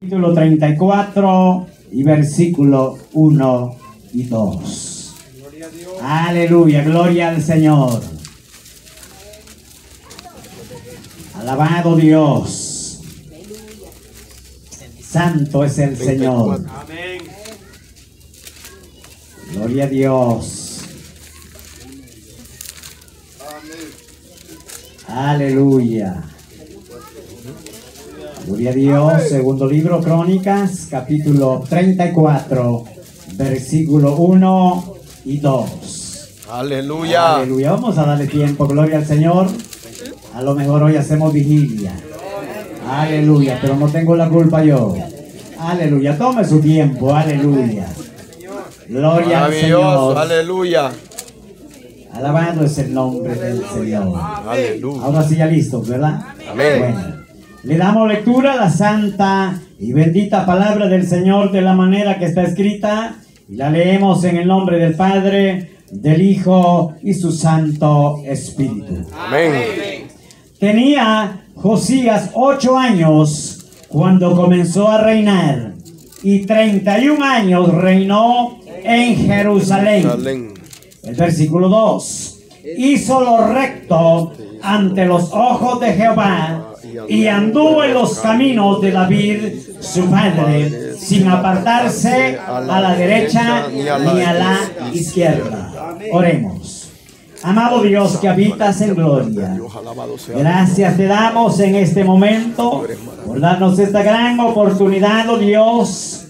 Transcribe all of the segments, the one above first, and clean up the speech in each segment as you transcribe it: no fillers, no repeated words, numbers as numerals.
Capítulo 34 y versículo 1 y 2. Gloria a Dios. Aleluya, gloria al Señor. Alabado Dios. Santo es el Señor. Amén. Gloria a Dios. Aleluya. Gloria a Dios. Segundo libro, Crónicas, capítulo 34, versículo 1 y 2. Aleluya. Aleluya. Vamos a darle tiempo. Gloria al Señor. A lo mejor hoy hacemos vigilia. Aleluya. Pero no tengo la culpa yo. Aleluya. Tome su tiempo. Aleluya. Gloria al Señor. Aleluya. Alabado es el nombre del Señor. Aleluya. Ahora sí ya listos, ¿verdad? Amén. Bueno, le damos lectura a la santa y bendita palabra del Señor de la manera que está escrita y la leemos en el nombre del Padre, del Hijo y su Santo Espíritu. Amén. Tenía Josías 8 años cuando comenzó a reinar y 31 años reinó en Jerusalén. Amén. El versículo 2. Hizo lo recto ante los ojos de Jehová y anduvo en los caminos de David su padre, sin apartarse a la derecha ni a la izquierda. Oremos. Amado Dios que habitas en gloria, gracias te damos en este momento por darnos esta gran oportunidad, oh Dios.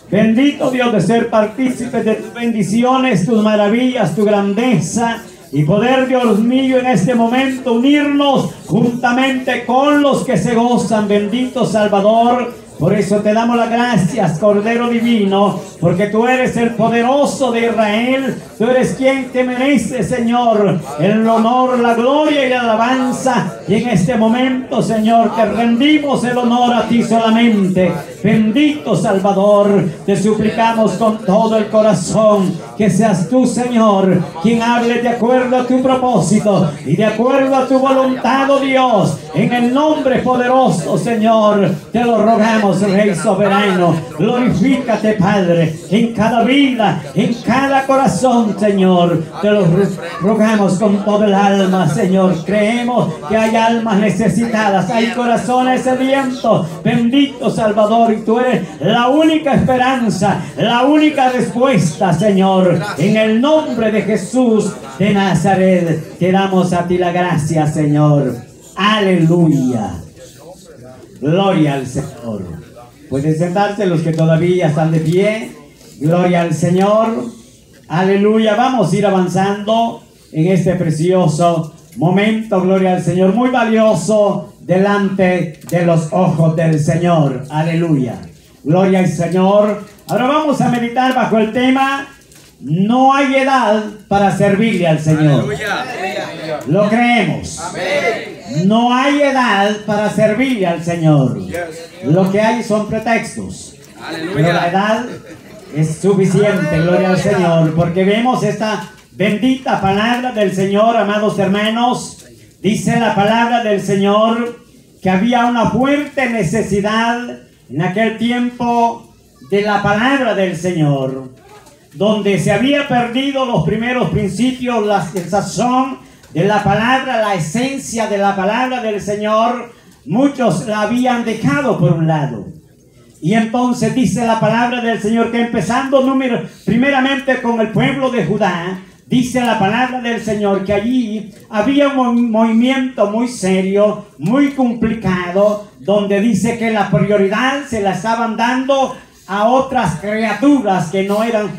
Bendito Dios de ser partícipes de tus bendiciones, tus maravillas, tu grandeza y poder, Dios mío, en este momento unirnos juntamente con los que se gozan. Bendito Salvador. Por eso te damos las gracias, Cordero Divino, porque tú eres el poderoso de Israel. Tú eres quien te merece, Señor, el honor, la gloria y la alabanza. Y en este momento, Señor, te rendimos el honor a ti solamente. Bendito Salvador, te suplicamos con todo el corazón que seas tú, Señor, quien hable de acuerdo a tu propósito y de acuerdo a tu voluntad, oh Dios. En el nombre poderoso, Señor, te lo rogamos, Rey soberano. Glorifícate, Padre, en cada vida, en cada corazón, Señor. Te lo rogamos con todo el alma, Señor. Creemos que hay almas necesitadas, hay corazones sedientos. Bendito Salvador, y tú eres la única esperanza, la única respuesta, Señor. En el nombre de Jesús de Nazaret, te damos a ti la gracia, Señor. Aleluya. Gloria al Señor. Pueden sentarse los que todavía están de pie. Gloria al Señor. Aleluya. Vamos a ir avanzando en este precioso momento. Gloria al Señor. Muy valioso delante de los ojos del Señor. Aleluya. Gloria al Señor. Ahora vamos a meditar bajo el tema: no hay edad para servirle al Señor. Aleluya. Lo creemos. Amén. No hay edad para servirle al Señor. Lo que hay son pretextos. Pero la edad es suficiente, gloria al Señor, porque vemos esta bendita palabra del Señor, amados hermanos. Dice la palabra del Señor que había una fuerte necesidad en aquel tiempo de la palabra del Señor, donde se había perdido los primeros principios, el sazón de la palabra, la esencia de la palabra del Señor. Muchos la habían dejado por un lado. Y entonces dice la palabra del Señor que empezando primeramente con el pueblo de Judá, dice la palabra del Señor que allí había un movimiento muy serio, muy complicado, donde dice que la prioridad se la estaban dando a otras criaturas que no eran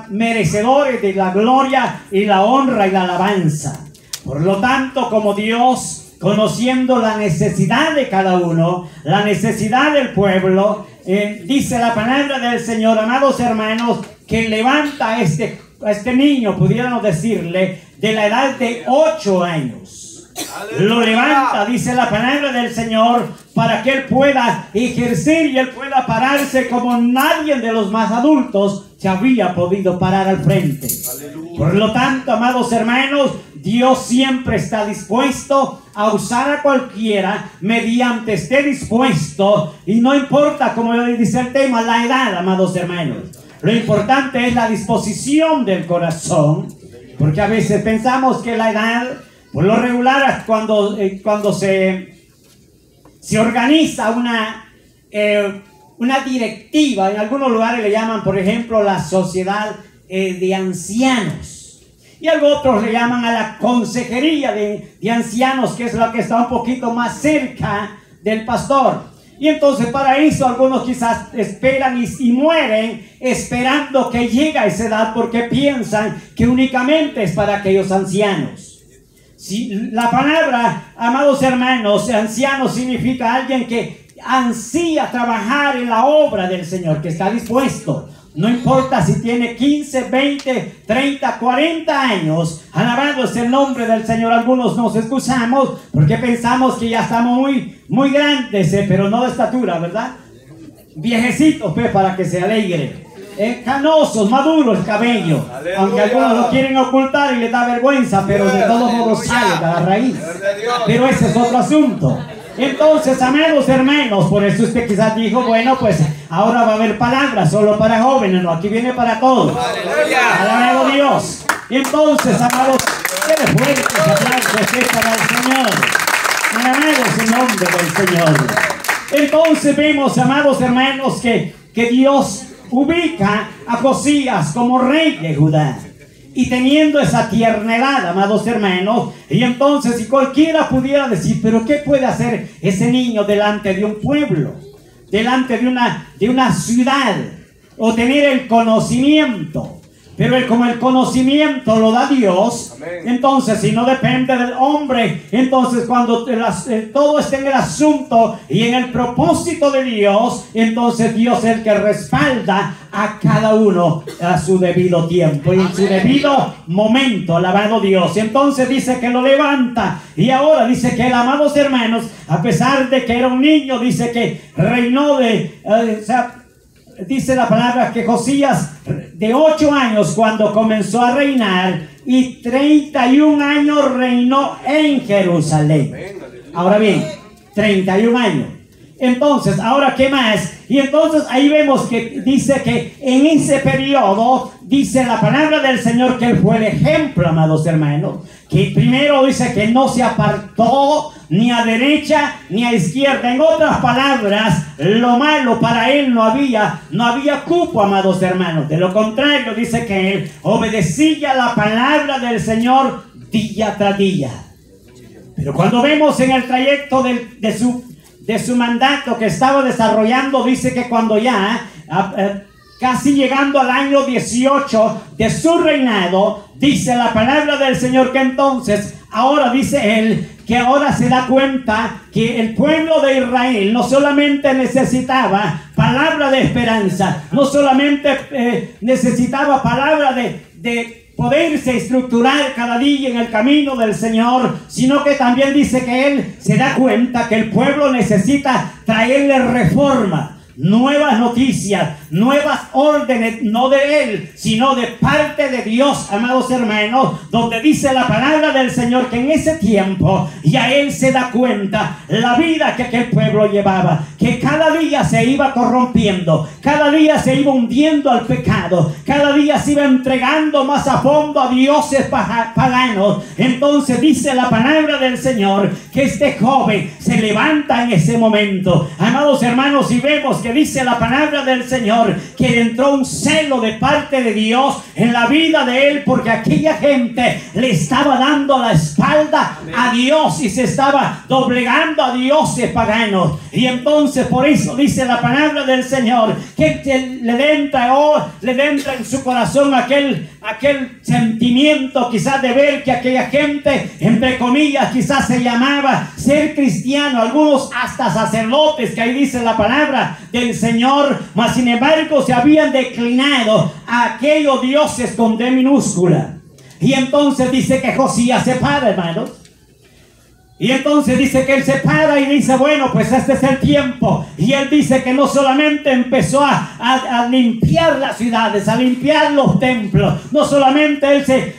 merecedores de la gloria y la honra y la alabanza. Por lo tanto, como Dios, conociendo la necesidad de cada uno, la necesidad del pueblo, dice la palabra del Señor, amados hermanos, que levanta a este niño, pudiéramos decirle, de la edad de 8 años. Lo levanta, dice la palabra del Señor, para que él pueda ejercer y él pueda pararse como nadie de los más adultos se había podido parar al frente. Por lo tanto, amados hermanos, Dios siempre está dispuesto a usar a cualquiera mediante esté dispuesto, y no importa, como dice el tema, la edad, amados hermanos. Lo importante es la disposición del corazón, porque a veces pensamos que la edad, por lo regular, cuando se organiza una directiva, en algunos lugares le llaman, por ejemplo, la sociedad de ancianos. Y otros le llaman a la consejería de ancianos, que es la que está un poquito más cerca del pastor. Y entonces para eso algunos quizás esperan y mueren esperando que llegue a esa edad, porque piensan que únicamente es para aquellos ancianos. Si la palabra, amados hermanos, anciano significa alguien que ansía trabajar en la obra del Señor, que está dispuesto. No importa si tiene 15, 20, 30, 40 años. Alabado es el nombre del Señor. Algunos nos excusamos porque pensamos que ya estamos muy grandes, pero no de estatura, ¿verdad? Viejecitos, pues, para que se alegre. Canosos, maduros el cabello. Aleluya. Aunque algunos lo quieren ocultar y les da vergüenza, pero de todos modos sale de la raíz. Pero ese es otro asunto. Entonces, amados hermanos, por eso usted quizás dijo, bueno, pues ahora va a haber palabras solo para jóvenes. No, aquí viene para todos. Alabado Dios. Entonces, amados, denle fuertes aplausos para el Señor. Alabado es el nombre del Señor. Entonces vemos, amados hermanos, que Dios ubica a Josías como rey de Judá. Y teniendo esa tiernedad, amados hermanos, y entonces si cualquiera pudiera decir, pero ¿qué puede hacer ese niño delante de un pueblo? Delante de una ciudad, o tener el conocimiento. Pero como el conocimiento lo da Dios, entonces si no depende del hombre, entonces cuando todo esté en el asunto y en el propósito de Dios, entonces Dios es el que respalda a cada uno a su debido tiempo y en su debido momento. Alabado Dios. Entonces dice que lo levanta, y ahora dice que, amados hermanos, a pesar de que era un niño, dice que reinó dice la palabra que Josías de 8 años cuando comenzó a reinar, y 31 años reinó en Jerusalén. Ahora bien, 31 años. Entonces, ahora ¿qué más? Y entonces ahí vemos que dice que en ese periodo, dice la palabra del Señor, que él fue el ejemplo, amados hermanos. Que primero dice que no se apartó ni a derecha ni a izquierda. En otras palabras, lo malo para él no había cupo, amados hermanos. De lo contrario, dice que él obedecía la palabra del Señor día tras día. Pero cuando vemos en el trayecto de su mandato que estaba desarrollando, dice que cuando ya casi llegando al año 18 de su reinado, dice la palabra del Señor que entonces, ahora dice él, que ahora se da cuenta que el pueblo de Israel no solamente necesitaba palabra de esperanza, no solamente necesitaba palabra de poderse estructurar cada día en el camino del Señor, sino que también dice que él se da cuenta que el pueblo necesita traerle reforma, nuevas noticias, nuevas órdenes, no de él, sino de parte de Dios, amados hermanos, donde dice la palabra del Señor que en ese tiempo ya él se da cuenta la vida que aquel pueblo llevaba, que cada día se iba corrompiendo, cada día se iba hundiendo al pecado, cada día se iba entregando más a fondo a dioses paganos. Entonces dice la palabra del Señor que este joven se levanta en ese momento, amados hermanos, y vemos que dice la palabra del Señor que entró un celo de parte de Dios en la vida de él, porque aquella gente le estaba dando la espalda a Dios y se estaba doblegando a dioses paganos. Y entonces por eso dice la palabra del Señor que le entra en su corazón aquel sentimiento quizás de ver que aquella gente, entre comillas, quizás se llamaba ser cristiano, algunos hasta sacerdotes, que ahí dice la palabra del Señor, mas sin embargo se habían declinado a aquellos dioses con D minúscula. Y entonces dice que Josías se para, hermanos, Y entonces dice que él se para y dice, bueno, pues este es el tiempo. Y él dice que no solamente empezó a limpiar las ciudades, a limpiar los templos. No solamente él se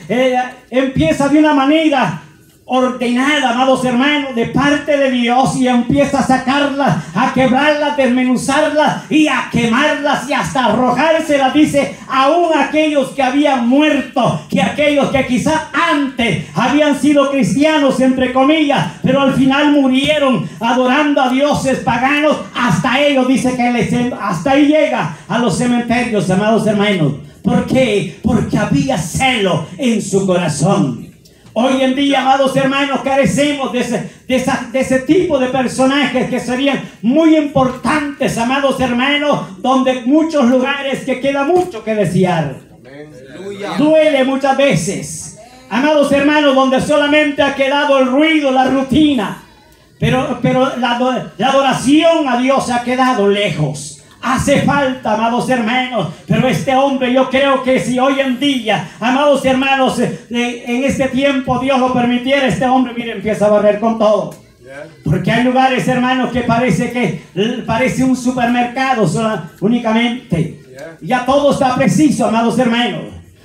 empieza de una manera ordenada, amados hermanos, de parte de Dios, y empieza a sacarlas, a quebrarlas, desmenuzarlas y a quemarlas y hasta arrojárselas, dice, aún aquellos que habían muerto, que aquellos que quizás antes habían sido cristianos, entre comillas, pero al final murieron adorando a dioses paganos, hasta ellos, dice que hasta ahí llega a los cementerios, amados hermanos. ¿Por qué? Porque había celo en su corazón. Hoy en día, amados hermanos, carecemos de ese tipo de personajes que serían muy importantes, amados hermanos, donde muchos lugares que queda mucho que desear. Duele muchas veces, amados hermanos, donde solamente ha quedado el ruido, la rutina, pero la adoración a Dios ha quedado lejos. Hace falta, amados hermanos, pero este hombre, yo creo que si hoy en día, amados hermanos, en este tiempo Dios lo permitiera, este hombre, mire, empieza a barrer con todo. Porque hay lugares, hermanos, que parece un supermercado únicamente. Ya todo está preciso, amados hermanos.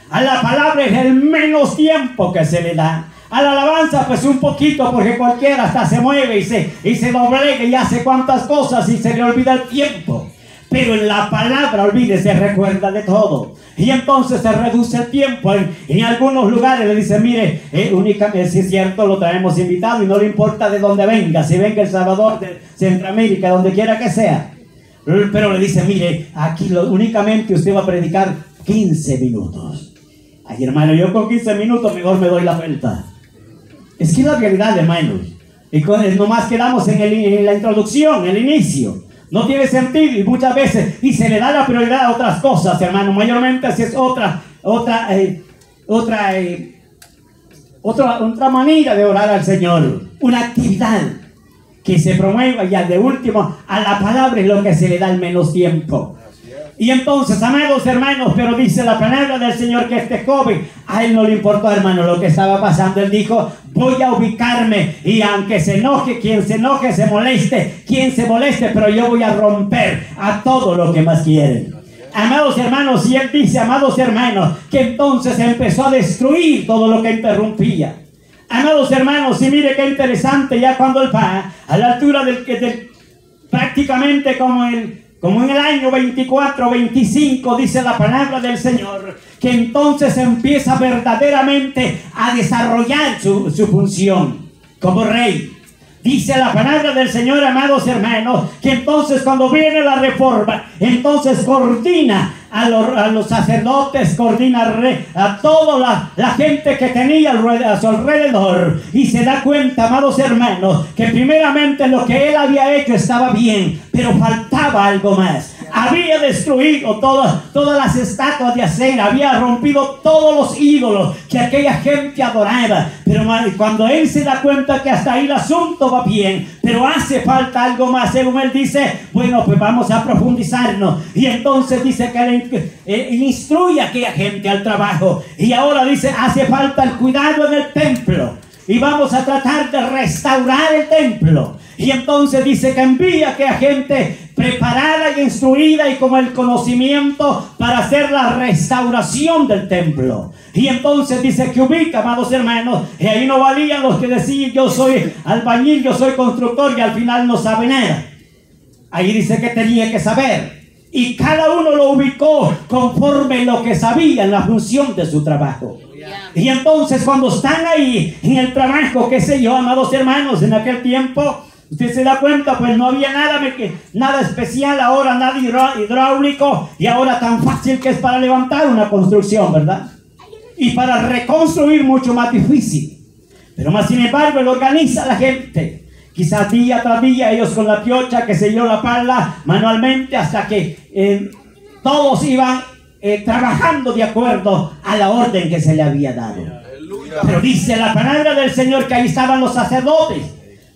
A la palabra es el menos tiempo que se le da. A la alabanza pues un poquito, porque cualquiera hasta se mueve y se doblega y hace cuantas cosas y se le olvida el tiempo. Pero en la palabra, olvídese, recuerda de todo. Y entonces se reduce el tiempo. En algunos lugares le dice, mire, únicamente, si es cierto, lo traemos invitado y no le importa de dónde venga. Si venga El Salvador, de Centroamérica, donde quiera que sea. Pero le dice, mire, aquí únicamente usted va a predicar 15 minutos. Ay, hermano, yo con 15 minutos mejor me doy la vuelta. Es que es la realidad, hermanos. Y nomás quedamos en la introducción, el inicio. No tiene sentido y muchas veces se le da la prioridad a otras cosas, hermano. Mayormente si es otra manera de orar al Señor. Una actividad que se promueva, y de último a la palabra es lo que se le da el menos tiempo. Y entonces, amados hermanos, pero dice la palabra del Señor que este joven, a él no le importó, hermano, lo que estaba pasando. Él dijo, voy a ubicarme, y aunque se enoje, quien se enoje, se moleste, quien se moleste, pero yo voy a romper a todo lo que más quieren. Amados hermanos, y él dice, amados hermanos, que entonces empezó a destruir todo lo que interrumpía. Amados hermanos, y mire qué interesante, ya cuando él va a la altura prácticamente como en el año 24, 25, dice la palabra del Señor, que entonces empieza verdaderamente a desarrollar su función como rey. Dice la palabra del Señor, amados hermanos, que entonces cuando viene la reforma, entonces coordina a los sacerdotes, coordina a toda la gente que tenía a su alrededor, y se da cuenta, amados hermanos, que primeramente lo que él había hecho estaba bien, pero faltaba algo más. Había destruido todas las estatuas de acera, había rompido todos los ídolos que aquella gente adoraba. Pero cuando él se da cuenta que hasta ahí el asunto va bien, pero hace falta algo más, según él dice, bueno, pues vamos a profundizarnos. Y entonces dice que él instruye a aquella gente al trabajo. Y ahora dice, hace falta el cuidado en el templo, y vamos a tratar de restaurar el templo. Y entonces dice que envía a aquella gente preparada y instruida y con el conocimiento para hacer la restauración del templo. Y entonces dice que ubica, amados hermanos, y ahí no valían los que decían, yo soy albañil, yo soy constructor, y al final no sabe nada. Ahí dice que tenía que saber. Y cada uno lo ubicó conforme lo que sabía en la función de su trabajo. Y entonces cuando están ahí en el trabajo, qué sé yo, amados hermanos, en aquel tiempo, usted se da cuenta, pues no había nada especial ahora, nada hidráulico, y ahora tan fácil que es para levantar una construcción, ¿verdad? Y para reconstruir mucho más difícil. Pero más sin embargo, él organiza a la gente. Quizás día tras día, ellos con la piocha, que se dio la pala manualmente, hasta que todos iban trabajando de acuerdo a la orden que se le había dado. Pero dice la palabra del Señor que ahí estaban los sacerdotes.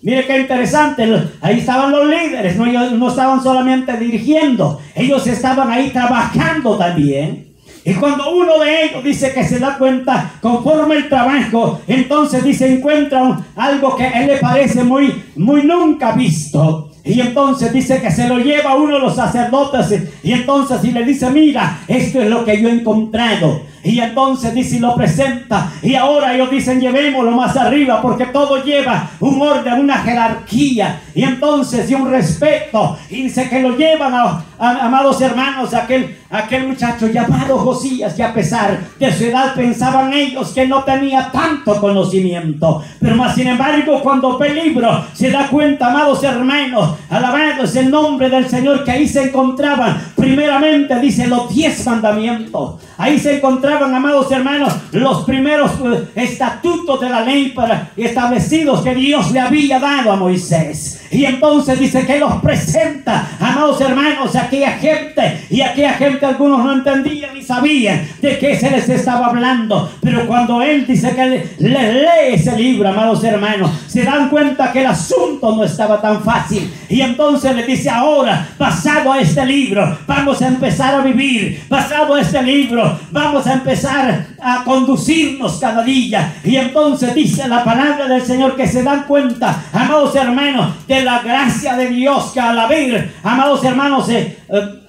Mire qué interesante, ahí estaban los líderes, ellos no estaban solamente dirigiendo, ellos estaban ahí trabajando también. Y cuando uno de ellos dice que se da cuenta conforme el trabajo, entonces dice encuentra algo que a él le parece muy nunca visto. Y entonces dice que se lo lleva a uno de los sacerdotes y entonces y le dice, mira, esto es lo que yo he encontrado. Y entonces dice y lo presenta. Y ahora ellos dicen, llevémoslo más arriba, porque todo lleva un orden, una jerarquía. Y entonces y un respeto. Y dice que lo llevan amados hermanos, aquel muchacho llamado Josías, que a pesar de su edad pensaban ellos que no tenía tanto conocimiento. Pero más sin embargo, cuando ve el libro, se da cuenta, amados hermanos, alabado es el nombre del Señor, que ahí se encontraban, primeramente dice los 10 mandamientos. Ahí se encontraban, amados hermanos, los primeros estatutos de la ley establecidos que Dios le había dado a Moisés. Y entonces dice que los presenta, amados hermanos, a aquella gente. Y aquella gente algunos no entendían ni sabían de qué se les estaba hablando. Pero cuando él dice que les lee ese libro, amados hermanos, se dan cuenta que el asunto no estaba tan fácil. Y entonces le dice, ahora, basado a este libro, vamos a empezar a vivir. Basado a este libro, vamos a empezar a conducirnos cada día. Y entonces dice la palabra del Señor que se dan cuenta, amados hermanos, de la gracia de Dios, que al haber, amados hermanos,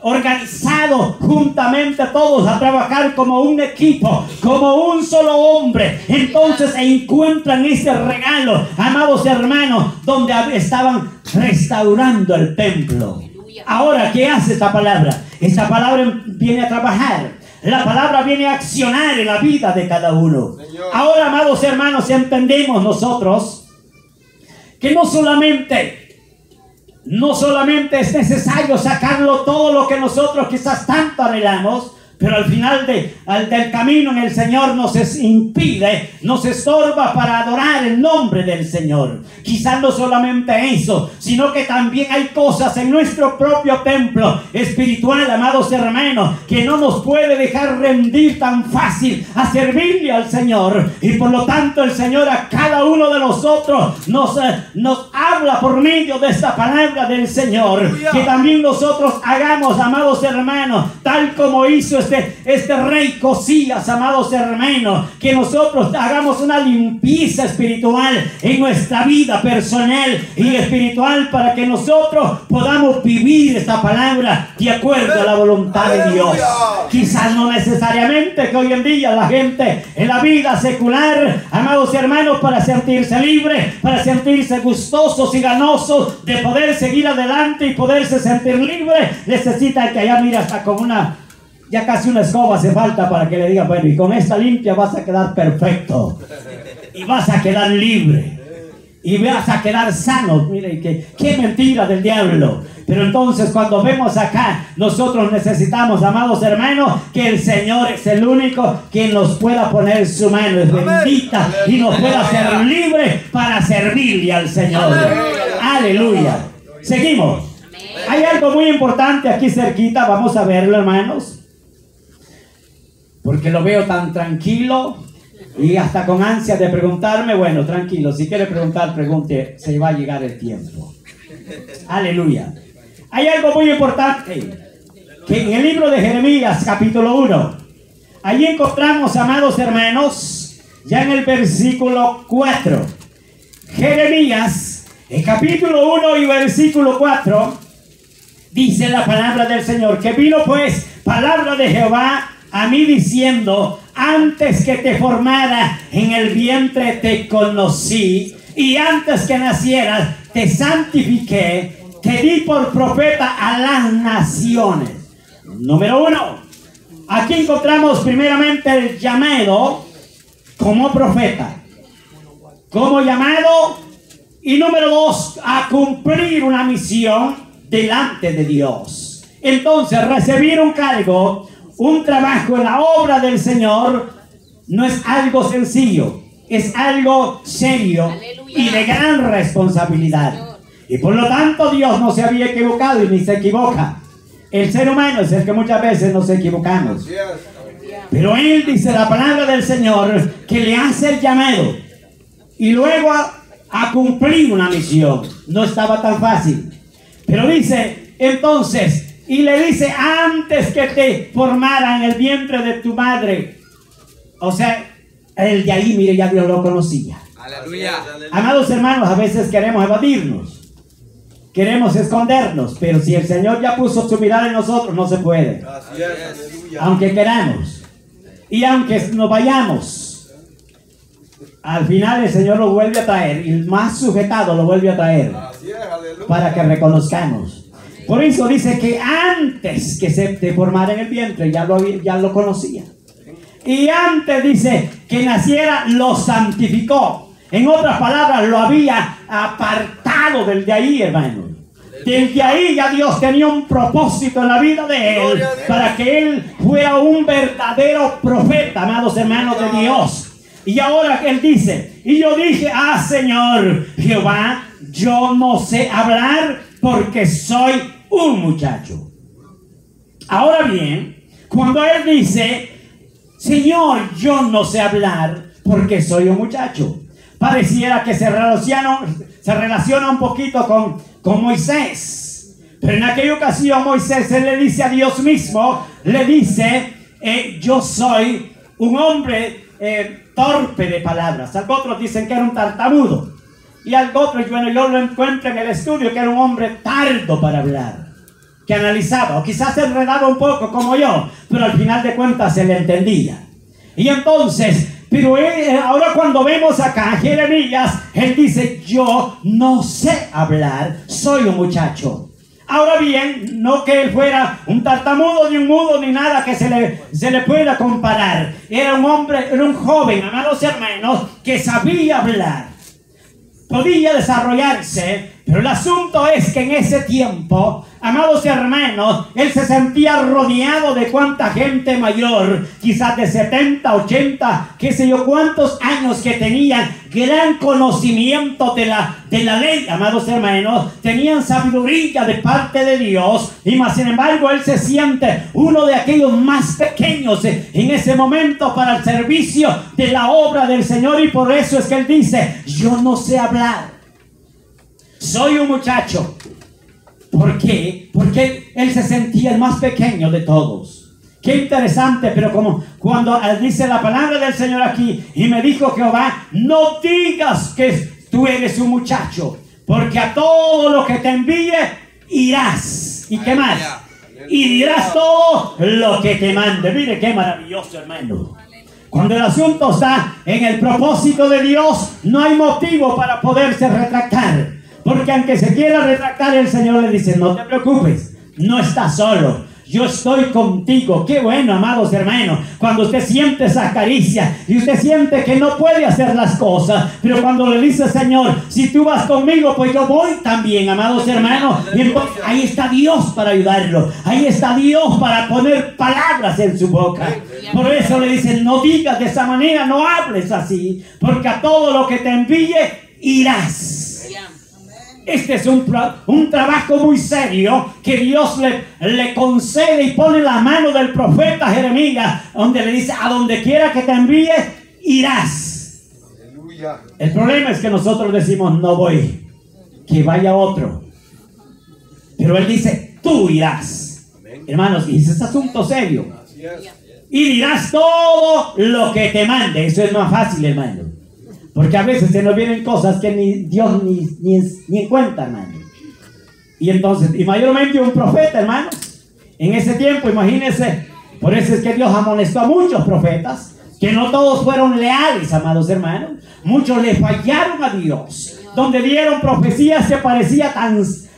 organizado juntamente todos a trabajar como un equipo, como un solo hombre, entonces encuentran ese regalo, amados hermanos, donde estaban restaurando el templo. Ahora, ¿qué hace esta palabra? Esta palabra viene a trabajar. La palabra viene a accionar en la vida de cada uno. Ahora, amados hermanos, entendemos nosotros que no solamente es necesario sacarlo todo lo que nosotros quizás tanto anhelamos, pero al final del camino en el Señor nos impide, nos estorba para adorar el nombre del Señor. Quizás no solamente eso, sino que también hay cosas en nuestro propio templo espiritual, amados hermanos, que no nos puede dejar rendir tan fácil a servirle al Señor. Y por lo tanto el Señor a cada uno de nosotros nos habla por medio de esta palabra del Señor. Que también nosotros hagamos, amados hermanos, tal como hizo este rey Josías, amados hermanos, que nosotros hagamos una limpieza espiritual en nuestra vida personal y espiritual, para que nosotros podamos vivir esta palabra de acuerdo a la voluntad de Dios. Quizás no necesariamente que hoy en día la gente en la vida secular, amados hermanos, para sentirse libre, para sentirse gustosos y ganosos de poder seguir adelante y poderse sentir libre, necesita que allá mira hasta con ya casi una escoba hace falta para que le diga, bueno, y con esta limpia vas a quedar perfecto y vas a quedar libre y vas a quedar sano. Mire, qué mentira del diablo. Pero entonces cuando vemos acá, nosotros necesitamos, amados hermanos, que el Señor es el único quien nos pueda poner su mano, es bendita, y nos pueda hacer libres para servirle al Señor. Aleluya. Seguimos. Hay algo muy importante aquí cerquita, vamos a verlo, hermanos, porque lo veo tan tranquilo y hasta con ansia de preguntarme. Bueno, tranquilo, si quiere preguntar, pregunte, se va a llegar el tiempo. Aleluya. Hay algo muy importante, que en el libro de Jeremías, capítulo 1, allí encontramos, amados hermanos, ya en el versículo 4. Jeremías, en capítulo 1 y versículo 4, dice la palabra del Señor, que vino pues palabra de Jehová a mí diciendo, antes que te formara en el vientre te conocí, y antes que nacieras te santifiqué, te di por profeta a las naciones. Número 1, aquí encontramos primeramente el llamado como profeta, como llamado, y número 2, a cumplir una misión delante de Dios. Entonces, recibir un cargo, un trabajo en la obra del Señor, no es algo sencillo, es algo serio. Aleluya. Y de gran responsabilidad. Y por lo tanto Dios no se había equivocado y ni se equivoca. El ser humano es el que muchas veces nos equivocamos. Pero Él, dice la palabra del Señor, que le hace el llamado y luego a cumplir una misión. No estaba tan fácil. Pero dice entonces Y le dice, antes que te formara en el vientre de tu madre. O sea, el de ahí, mire, ya Dios lo conocía. Aleluya. Amados hermanos, a veces queremos evadirnos, queremos escondernos, pero si el Señor ya puso su mirada en nosotros, no se puede. Así es. Aleluya. Aunque queramos y aunque nos vayamos, al final el Señor lo vuelve a traer, y el más sujetado lo vuelve a traer, Así es. Aleluya. para que reconozcamos. Por eso dice que antes que se te formara en el vientre ya lo conocía. Y antes dice que naciera lo santificó. En otras palabras, lo había apartado del de ahí, hermano. Desde ahí ya Dios tenía un propósito en la vida de él, para que él fuera un verdadero profeta, amados hermanos de Dios. Y ahora él dice, y yo dije, Señor Jehová, yo no sé hablar porque soy un muchacho. Ahora bien, cuando él dice, Señor, yo no sé hablar porque soy un muchacho, pareciera que se relaciona un poquito con Moisés. Pero en aquella ocasión Moisés, él le dice a Dios mismo, le dice, yo soy un hombre torpe de palabras. Algunos dicen que era un tartamudo. Y algo otro, bueno, yo lo encuentro en el estudio, que era un hombre tardo para hablar, que analizaba, o quizás se enredaba un poco como yo, pero al final de cuentas se le entendía. Y entonces, pero ahora cuando vemos acá a Jeremías, él dice, yo no sé hablar, soy un muchacho. Ahora bien, no que él fuera un tartamudo, ni un mudo, ni nada que se le pueda comparar. Era un hombre, era un joven, amados hermanos, que sabía hablar. Podía desarrollarse, pero el asunto es que en ese tiempo, amados hermanos, él se sentía rodeado de cuánta gente mayor, quizás de 70, 80, qué sé yo, cuántos años, que tenían gran conocimiento de la ley, amados hermanos, tenían sabiduría de parte de Dios, y más sin embargo él se siente uno de aquellos más pequeños en ese momento para el servicio de la obra del Señor, y por eso es que él dice, yo no sé hablar, soy un muchacho. ¿Por qué? Porque él se sentía el más pequeño de todos. Qué interesante, pero como cuando dice la palabra del Señor aquí, y me dijo Jehová, no digas que tú eres un muchacho, porque a todo lo que te envíe irás. ¿Y qué más? Y dirás todo lo que te mande. Mire qué maravilloso, hermano. Cuando el asunto está en el propósito de Dios, no hay motivo para poderse retractar. Porque aunque se quiera retractar, el Señor le dice, no te preocupes, no estás solo, yo estoy contigo. Qué bueno, amados hermanos, cuando usted siente esa caricia y usted siente que no puede hacer las cosas, pero cuando le dice, Señor, si tú vas conmigo, pues yo voy también, amados hermanos. Y entonces, ahí está Dios para ayudarlo, ahí está Dios para poner palabras en su boca. Por eso le dice, no digas de esa manera, no hables así, porque a todo lo que te envíe irás. Este es un trabajo muy serio que Dios le concede y pone en la mano del profeta Jeremías, donde le dice, a donde quiera que te envíe, irás. Aleluya. El problema es que nosotros decimos, no voy, que vaya otro. Pero él dice, tú irás. Amén. Hermanos, y ese es asunto serio. Así es. Y dirás todo lo que te mande. Eso es más fácil, hermano. Porque a veces se nos vienen cosas que ni Dios ni en cuenta, hermano. Y entonces, y mayormente un profeta, hermano, en ese tiempo, imagínense, por eso es que Dios amonestó a muchos profetas, que no todos fueron leales, amados hermanos. Muchos le fallaron a Dios, donde dieron profecías que parecían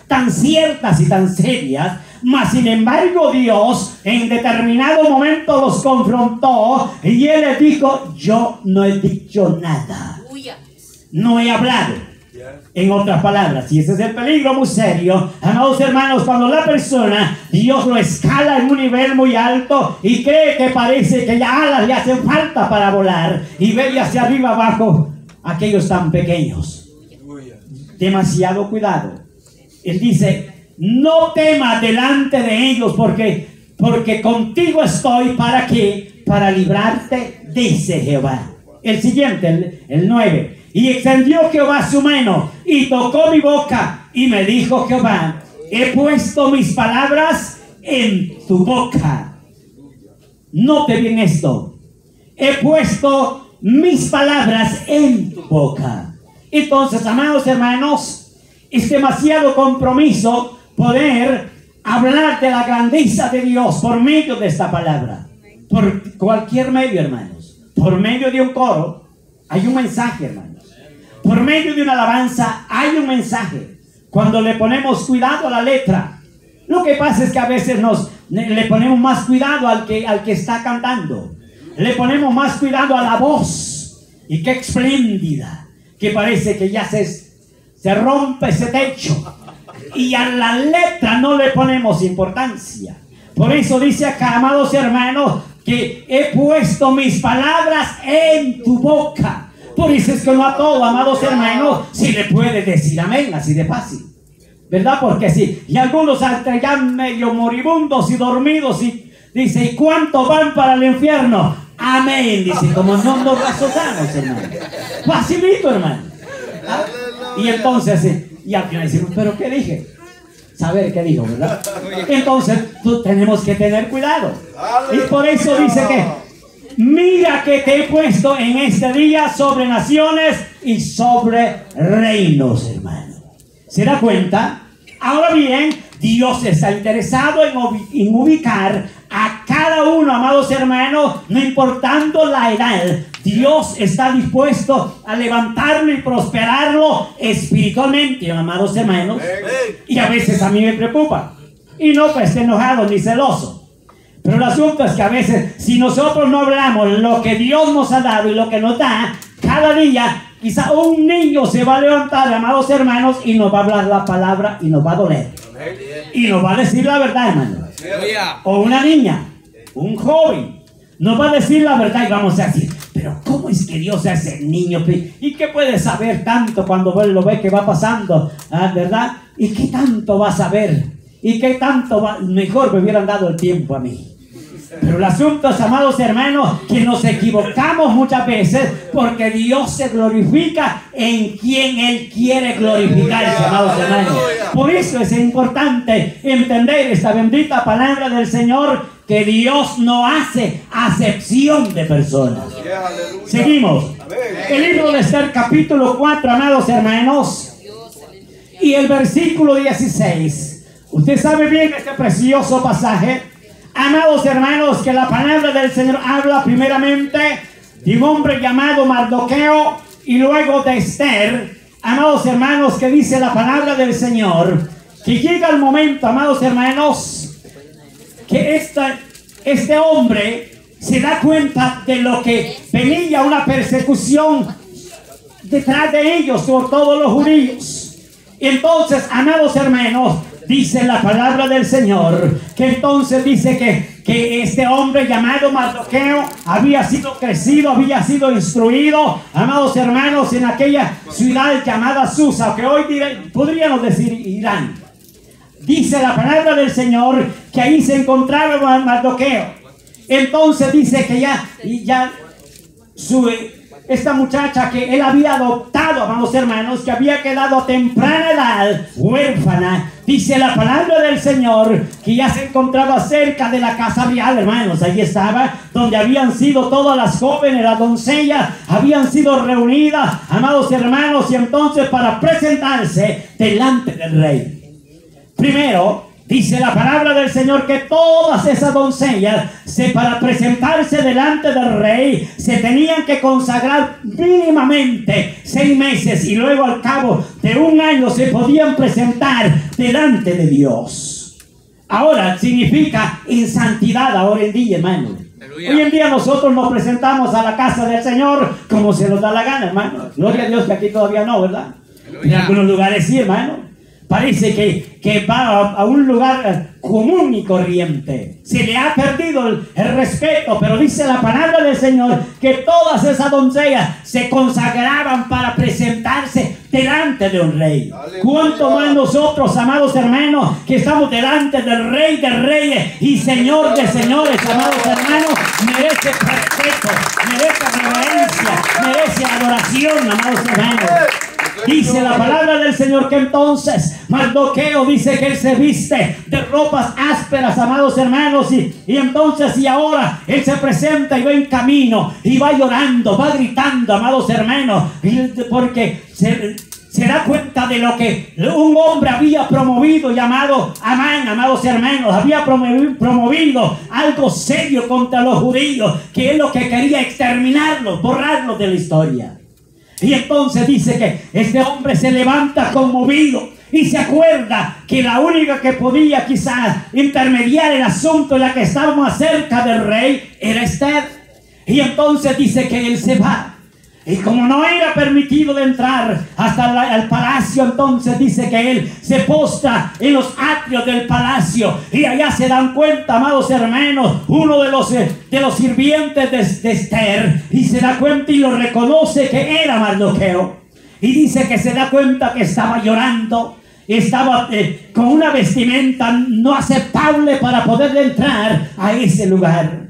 tan ciertas y tan serias, mas sin embargo Dios en determinado momento los confrontó y él les dijo, yo no he dicho nada. No he hablado. En otras palabras, y ese es el peligro muy serio, amados hermanos, cuando la persona, Dios lo escala en un nivel muy alto y cree que parece que ya alas le hacen falta para volar y ve hacia arriba abajo aquellos tan pequeños. Demasiado cuidado. Él dice, no temas delante de ellos porque contigo estoy. ¿Para qué? Para librarte, dice Jehová. El siguiente, el 9. Y extendió Jehová su mano y tocó mi boca y me dijo Jehová, he puesto mis palabras en tu boca. Note bien esto. He puesto mis palabras en tu boca. Entonces, amados hermanos, es demasiado compromiso poder hablar de la grandeza de Dios por medio de esta palabra. Por cualquier medio, hermanos. Por medio de un coro hay un mensaje, hermanos. Por medio de una alabanza hay un mensaje. Cuando le ponemos cuidado a la letra, lo que pasa es que a veces le ponemos más cuidado al que está cantando. Le ponemos más cuidado a la voz. Y qué espléndida, que parece que ya se rompe ese techo. Y a la letra no le ponemos importancia. Por eso dice acá, amados hermanos, que he puesto mis palabras en tu boca. Por eso es que no a todo, amados hermanos, si le puede decir amén, así de fácil, ¿verdad? Porque sí, y algunos hasta ya medio moribundos y dormidos, y dice, ¿y cuántos van para el infierno? Amén, dice, como no nos razonamos, hermano. Facilito, hermano. ¿Ah? Y entonces, y al final decimos, ¿pero qué dije? Saber qué dijo, ¿verdad? Entonces, tenemos que tener cuidado. Y por eso dice que, mira que te he puesto en este día sobre naciones y sobre reinos, hermano. ¿Se da cuenta? Ahora bien, Dios está interesado en ubicar a cada uno, amados hermanos, no importando la edad. Dios está dispuesto a levantarlo y prosperarlo espiritualmente, amados hermanos. Y a veces a mí me preocupa. Y no pues enojado ni celoso. Pero el asunto es que a veces, si nosotros no hablamos lo que Dios nos ha dado y lo que nos da, cada día, quizá un niño se va a levantar, amados hermanos, y nos va a hablar la palabra y nos va a doler. Y nos va a decir la verdad, hermano. O una niña, un joven, nos va a decir la verdad y vamos a decir, pero ¿cómo es que Dios es el niño? ¿Y qué puede saber tanto cuando lo ve que va pasando? ¿Verdad? ¿Y qué tanto va a saber? ¿Y qué tanto va? Mejor me hubieran dado el tiempo a mí. Pero el asunto es, amados hermanos, que nos equivocamos muchas veces porque Dios se glorifica en quien Él quiere glorificarse, amados hermanos. Por eso es importante entender esta bendita palabra del Señor, que Dios no hace acepción de personas. Seguimos. El libro de Esther, capítulo 4, amados hermanos, y el versículo 16. Usted sabe bien este precioso pasaje, amados hermanos, que la palabra del Señor habla primeramente de un hombre llamado Mardoqueo y luego de Esther, amados hermanos, que dice la palabra del Señor, que llega el momento, amados hermanos, que este hombre se da cuenta de lo que venía una persecución detrás de ellos por todos los judíos. Y entonces, amados hermanos, dice la palabra del Señor, que entonces dice que este hombre llamado Mardoqueo había sido crecido, había sido instruido, amados hermanos, en aquella ciudad llamada Susa, que hoy podríamos decir Irán. Dice la palabra del Señor que ahí se encontraba Mardoqueo. Entonces dice que esta muchacha que él había adoptado, amados hermanos, que había quedado a temprana edad huérfana, dice la palabra del Señor que ya se encontraba cerca de la casa real, hermanos. Allí estaba donde habían sido todas las jóvenes, las doncellas, habían sido reunidas, amados hermanos, y entonces para presentarse delante del rey. Primero, dice la palabra del Señor que todas esas doncellas, para presentarse delante del rey, se tenían que consagrar mínimamente 6 meses y luego al cabo de 1 año se podían presentar delante de Dios. Ahora significa en santidad ahora en día, hermano. Hoy en día nosotros nos presentamos a la casa del Señor como se nos da la gana, hermano. Gloria a Dios que aquí todavía no, ¿verdad? En algunos lugares sí, hermano. Parece que va a un lugar común y corriente. Se le ha perdido el respeto, pero dice la palabra del Señor que todas esas doncellas se consagraban para presentarse delante de un rey. ¿Cuánto más nosotros, amados hermanos, que estamos delante del Rey de Reyes y Señor de Señores, amados hermanos, merece respeto, merece reverencia, merece adoración, amados hermanos? Dice la palabra del Señor que entonces Mardoqueo dice que él se viste de ropas ásperas, amados hermanos, y entonces y ahora él se presenta y va en camino y va llorando, va gritando, amados hermanos, porque se da cuenta de lo que un hombre había promovido llamado Amán, amados hermanos. Había promovido algo serio contra los judíos, que es lo que quería exterminarlos, borrarlos de la historia. Y entonces dice que este hombre se levanta conmovido y se acuerda que la única que podía quizás intermediar el asunto en la que estaba más cerca del rey era Esther. Y entonces dice que él se va. Y como no era permitido de entrar hasta el palacio, entonces dice que él se postra en los atrios del palacio. Y allá se dan cuenta, amados hermanos, uno de los sirvientes de Esther. Y se da cuenta y lo reconoce que era Mardoqueo. Y dice que se da cuenta que estaba llorando. Estaba con una vestimenta no aceptable para poder entrar a ese lugar.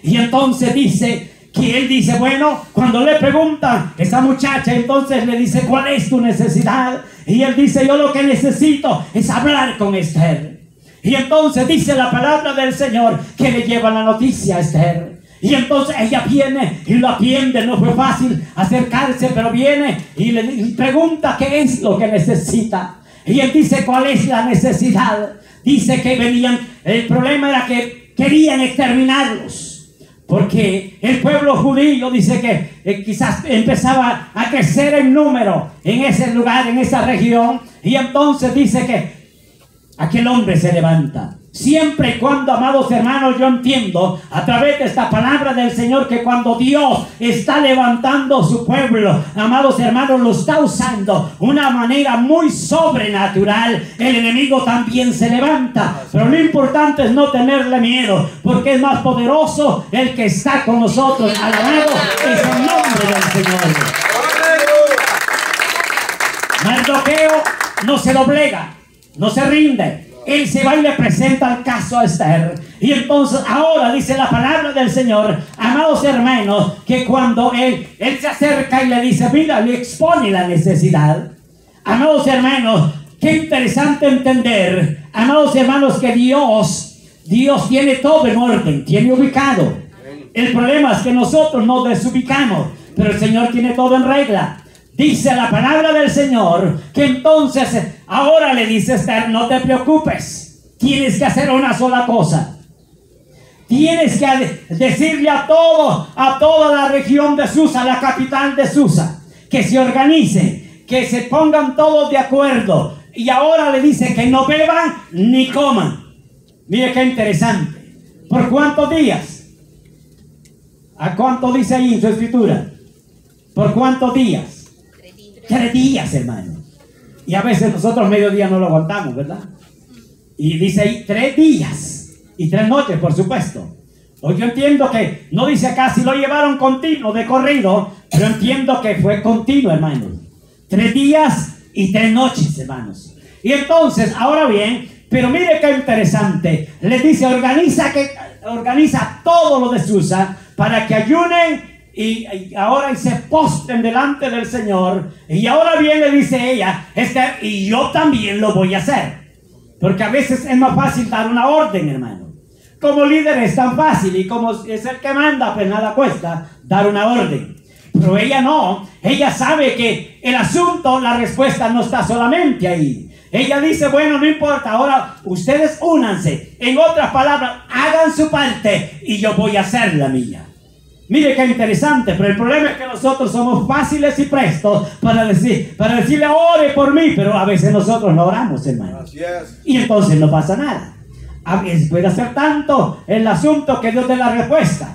Y entonces dice que él dice, bueno, cuando le preguntan esa muchacha, entonces le dice, ¿cuál es tu necesidad? Y él dice, yo lo que necesito es hablar con Esther. Y entonces dice la palabra del Señor que le lleva la noticia a Esther. Y entonces ella viene y lo atiende. No fue fácil acercarse, pero viene y le pregunta qué es lo que necesita. Y él dice, ¿cuál es la necesidad? Dice que venían, el problema era que querían exterminarlos. Porque el pueblo judío dice que quizás empezaba a crecer en número en ese lugar, en esa región. Y entonces dice que aquel hombre se levanta. Siempre y cuando, amados hermanos, yo entiendo a través de esta palabra del Señor que cuando Dios está levantando su pueblo, amados hermanos, lo está usando de una manera muy sobrenatural. El enemigo también se levanta, pero lo importante es no tenerle miedo, porque es más poderoso el que está con nosotros. Alabado es el nombre del Señor. Mardoqueo no se doblega, no se rinde. Él se va y le presenta el caso a Esther. Y entonces ahora dice la palabra del Señor, amados hermanos, que cuando él se acerca y le dice, mira, le expone la necesidad. Amados hermanos, qué interesante entender, amados hermanos, que Dios tiene todo en orden, tiene ubicado. El problema es que nosotros nos desubicamos, pero el Señor tiene todo en regla. Dice la palabra del Señor que entonces ahora le dice Esther, no te preocupes, tienes que hacer una sola cosa. Tienes que decirle a toda la región de Susa, la capital de Susa, que se organicen, que se pongan todos de acuerdo. Y ahora le dice que no beban ni coman. Mire qué interesante. ¿Por cuántos días? ¿A cuánto dice ahí en su escritura? ¿Por cuántos días? 3 días, hermano. Y a veces nosotros mediodía no lo aguantamos, ¿verdad? Y dice ahí 3 días y 3 noches, por supuesto. Hoy yo entiendo que no dice acá si lo llevaron continuo de corrido, pero entiendo que fue continuo, hermanos. 3 días y 3 noches, hermanos. Y entonces, ahora bien, pero mire qué interesante. Les dice, organiza todo lo de Susa para que ayunen y ahora se postren delante del Señor. Y ahora bien le dice ella, Esther, y yo también lo voy a hacer. Porque a veces es más fácil dar una orden, hermano. Como líder es tan fácil, y como es el que manda, pues nada cuesta dar una orden. Pero ella no, ella sabe que el asunto, la respuesta no está solamente ahí. Ella dice, bueno, no importa, ahora ustedes únanse. En otras palabras, hagan su parte y yo voy a hacer la mía. Mire qué interesante, pero el problema es que nosotros somos fáciles y prestos para decirle, ore por mí, pero a veces nosotros no oramos, hermano. Y entonces no pasa nada. A veces puede hacer tanto el asunto que Dios dé la respuesta.